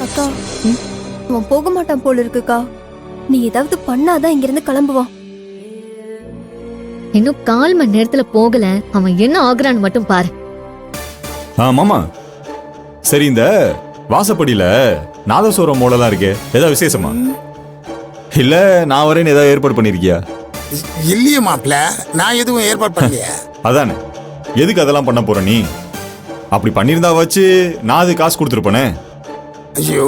அக்கா அவன் போக மாட்டான் போல இருக்குக்கா. நீ ஏதாவது பண்ணாதான் இங்கிருந்து கிளம்புவான். இன்னும் 1/4 மணி நேரத்துல போகல, அவன் என்ன ஆகுறான்னு மட்டும் பாரு. மாமா, சரி இந்த வாசப்படியில நாதஸ்வரம் மோடலாம் இருக்கே, ஏதாவது விசேஷமா? இல்ல நான் வரேன்னு ஏதாவது ஏற்பாடு பண்ணிருக்கியா? இல்லையே மாப்பிள்ள, நான் எதுவும் ஏற்பாடு பண்ணலையே. அதானே, எதுக்கு அதெல்லாம் பண்ண போற நீ? அப்படி பண்ணிருந்தா வச்சு நான் அது காசு கொடுத்துருப்பேனே. ஐயோ,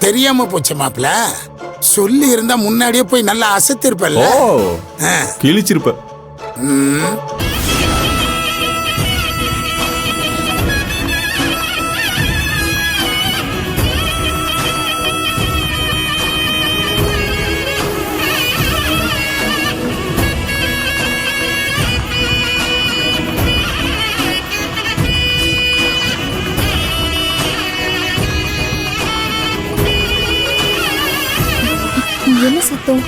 தெரியாம போச்சு மாப்பிள்ள. சொல்லி இருந்தா முன்னாடியே போய் நல்லா அசத்திருப்பல்ல. ஓ, கிழிச்சிருப்ப. என்ன சத்தம்?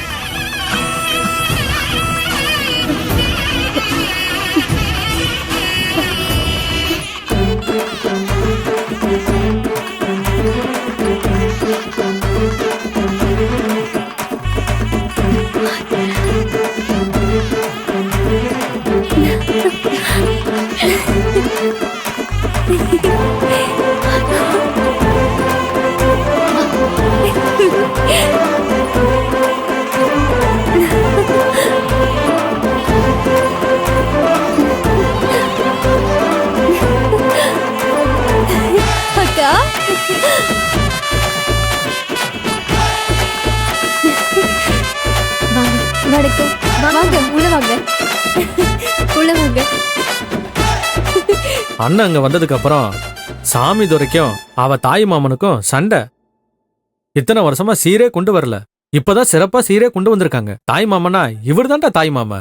அக்கா, வணக்கம். வாங்க, உள்ள வாங்க. உள்ள வாங்க. அண்ணன் அங்க வந்ததுக்கு அப்புறம் சாமி துரைக்கும் அவ தாய் மாமனுக்கும் சண்டை. இத்தனை வருஷமா சீரே கொண்டு வரல, இப்பதான் சிறப்பா சீரே கொண்டு வந்திருக்காங்க. தாய் மாமனா இவர் தான்டா தாய் மாமா.